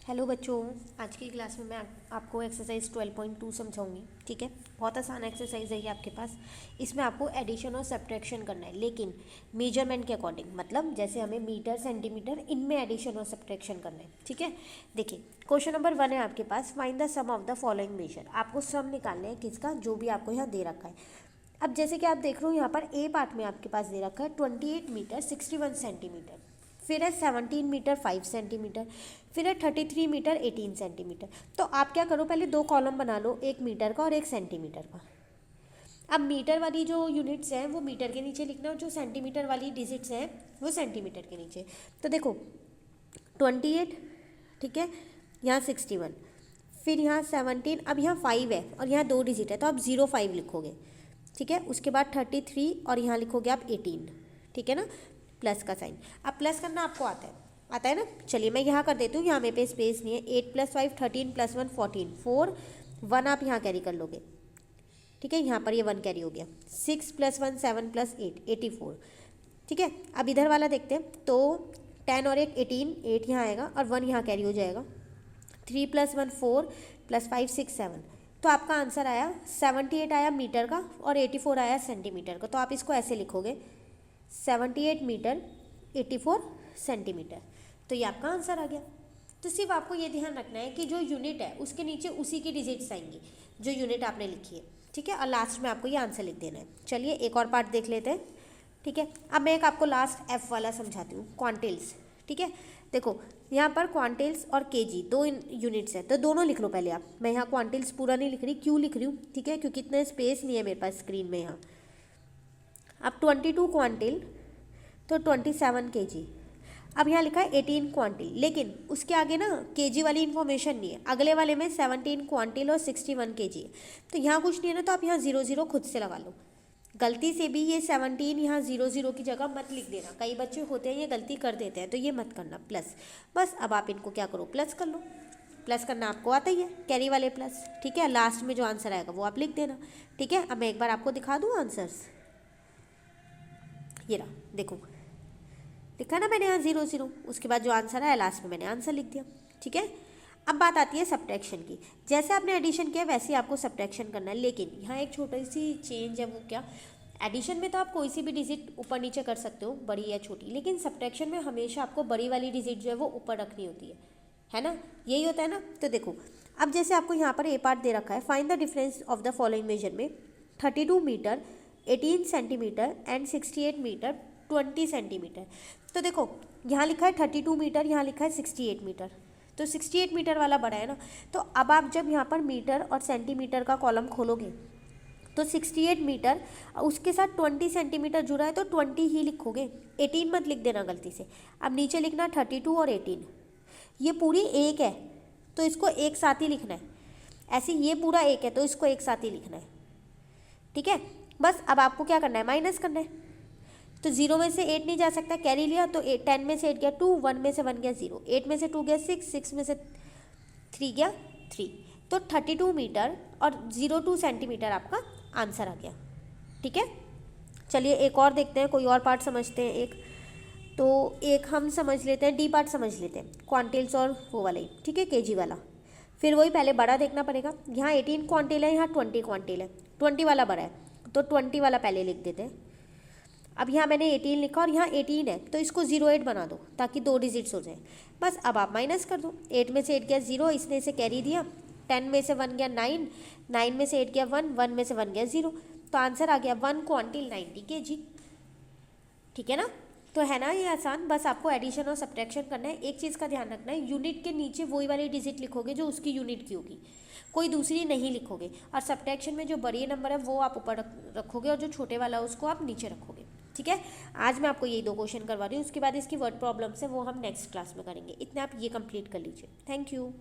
Hello बच्चों, आज की क्लास में मैं आपको एक्सरसाइज 12.2 समझाऊंगी। ठीक है, बहुत आसान एक्सरसाइज है ये आपके पास। इसमें आपको एडिशन और सब्ट्रैक्शन करना है, लेकिन मेजरमेंट के अकॉर्डिंग, मतलब जैसे हमें मीटर सेंटीमीटर इनमें एडिशन और सब्ट्रैक्शन करना है। ठीक है, देखिए क्वेश्चन नंबर 1 है आपके पास, find the sum of the following measure. आपको सम निकालना है किसका, जो भी आपको यहाँ दे रखा है। अब जैसे कि आप देख रहे हो यहाँ पर ए पार्ट में आपके पास दे रखा है 28 मीटर 61 सेंटीमीटर, फिर है 17 मीटर 5 सेंटीमीटर, फिर है 33 मीटर 18 सेंटीमीटर। तो आप क्या करो, पहले दो कॉलम बना लो, एक मीटर का और एक सेंटीमीटर का। अब मीटर वाली जो यूनिट्स हैं वो मीटर के नीचे लिखना, और जो सेंटीमीटर वाली डिजिट्स हैं वो सेंटीमीटर के नीचे। तो देखो 28, ठीक है, यहाँ 61, फिर यहाँ 17, अब यहाँ 5 है और यहाँ 2 डिजिट है तो आप 05 लिखोगे। ठीक है, उसके बाद 33 और यहाँ लिखोगे आप 18। ठीक है ना, प्लस का साइन। अब प्लस करना आपको आता है ना। चलिए मैं यहाँ कर देती हूँ, यहाँ मेरे पे स्पेस नहीं है। 8 + 5 13 + 1 14, 4 1 आप यहाँ कैरी कर लोगे। ठीक है, यहाँ पर ये 1 कैरी हो गया। 6 + 1 7 + 8 84। ठीक है, अब इधर वाला देखते हैं, तो 10 और 1 18, 8 यहाँ आएगा और 1 यहाँ कैरी हो जाएगा। 3 + 1 4 + 5 6 7। तो आपका आंसर आया 78 आया मीटर का और 84 आया सेंटीमीटर का। तो आप इसको ऐसे लिखोगे 78 मीटर 84 सेंटीमीटर। तो ये आपका आंसर आ गया। तो सिर्फ आपको ये ध्यान रखना है कि जो यूनिट है उसके नीचे उसी की डिजिट्स आएंगी जो यूनिट आपने लिखी है। ठीक है, और लास्ट में आपको ये आंसर लिख देना है। चलिए एक और पार्ट देख लेते हैं। ठीक है, अब मैं एक आपको लास्ट एफ वाला समझाती हूँ, क्वांटिल्स। ठीक है, देखो यहाँ पर क्वांटिल्स और केजी दो यूनिट्स है, तो दोनों लिख लो पहले आप। मैं यहाँ क्वांटिल्स पूरा नहीं लिख रही, क्यों लिख रही हूँ, ठीक है, क्योंकि इतना स्पेस नहीं है मेरे पास स्क्रीन में यहाँ। अब 22 क्वांटिल तो 27 केजी। अब यहाँ लिखा है 18 क्वांटिल, लेकिन उसके आगे ना केजी वाली इन्फॉर्मेशन नहीं है। अगले वाले में 17 क्वांटिल और 61 केजी है, तो यहाँ कुछ नहीं है ना, तो आप यहाँ 00 खुद से लगा लो। गलती से भी ये 17 यहाँ 00 की जगह मत लिख देना, कई बच्चे होते हैं ये गलती कर देते हैं, तो ये मत करना, प्लस। बस अब आप इनको क्या करो, प्लस कर लो। प्लस करना आपको आता ही है, कैरी वाले प्लस। ठीक है, लास्ट में जो आंसर आएगा वो आप लिख देना। ठीक है, अब मैं एक बार आपको दिखा दूँ आंसर्स। ये रहा, देखो लिखा ना मैंने यहाँ 00, उसके बाद जो आंसर आया लास्ट में मैंने आंसर लिख दिया। ठीक है, अब बात आती है सब्ट्रैक्शन की। जैसे आपने एडिशन किया वैसे ही आपको सब्ट्रैक्शन करना है, लेकिन यहाँ एक छोटी सी चेंज है। वो क्या, एडिशन में तो आप कोई सी भी डिजिट ऊपर नीचे कर सकते हो, बड़ी या छोटी, लेकिन सब्ट्रैक्शन में हमेशा आपको बड़ी वाली डिजिट जो है वो ऊपर रखनी होती है ना, यही होता है ना। तो देखो अब जैसे आपको यहाँ पर ए पार्ट दे रखा है, find the difference of the following measure में 32 metre 18 centimetre and 68 metre 20 centimetre. तो देखो यहाँ लिखा है 32 मीटर, यहाँ लिखा है 68 मीटर, तो 68 मीटर वाला बड़ा है ना। तो अब आप जब यहाँ पर मीटर और सेंटीमीटर का कॉलम खोलोगे तो 68 मीटर, उसके साथ 20 सेंटीमीटर जुड़ा है तो 20 ही लिखोगे, 18 मत लिख देना गलती से। अब नीचे लिखना 32 और 18, ये पूरी एक है तो इसको एक साथ ही लिखना है। ऐसे ये पूरा एक है तो इसको एक साथ ही लिखना है। ठीक है, बस अब आपको क्या करना है, माइनस करना है। तो 0 में से 8 नहीं जा सकता, कैरी लिया तो 10 में से 8 गया 2, 1 में से 1 गया 0, 8 में से 2 गया 6, 6 में से 3 गया 3। तो 32 मीटर और 02 सेंटीमीटर आपका आंसर आ गया। ठीक है, चलिए एक और देखते हैं, कोई और पार्ट समझते हैं। एक हम समझ लेते हैं, डी पार्ट समझ लेते हैं, क्वांटिल्स और वो वाला ही। ठीक है, केजी वाला। फिर वही पहले बड़ा देखना पड़ेगा। यहाँ 18 क्वांटिल है, यहाँ 20 क्वांटिल है, 20 वाला बड़ा है तो 20 वाला पहले लिख देते हैं। अब यहाँ मैंने 18 लिखा और यहाँ 18 है तो इसको 08 बना दो ताकि 2 डिजिट्स हो जाए। बस अब आप माइनस कर दो, 8 में से 8 गया 0, इसने इसे कैरी दिया, 10 में से 1 गया 9, 9 में से 8 गया 1, 1 में से 1 गया 0, तो आंसर आ गया 1 क्वांटिल 90 kg। ठीक है ना, तो है ना ये आसान। बस आपको एडिशन और सब्ट्रैक्शन करना है। एक चीज़ का ध्यान रखना है, यूनिट के नीचे वही वाली डिजिट लिखोगे जो उसकी यूनिट की होगी, कोई दूसरी नहीं लिखोगे। और सब्ट्रैक्शन में जो बड़ी नंबर है वो आप ऊपर रखोगे और जो छोटे वाला है उसको आप नीचे रखोगे। ठीक है, आज मैं आपको यही 2 क्वेश्चन करवा रही हूँ, उसके बाद इसकी वर्ड प्रॉब्लम्स है वो हम नेक्स्ट क्लास में करेंगे। इतने आप ये कंप्लीट कर लीजिए। Thank you.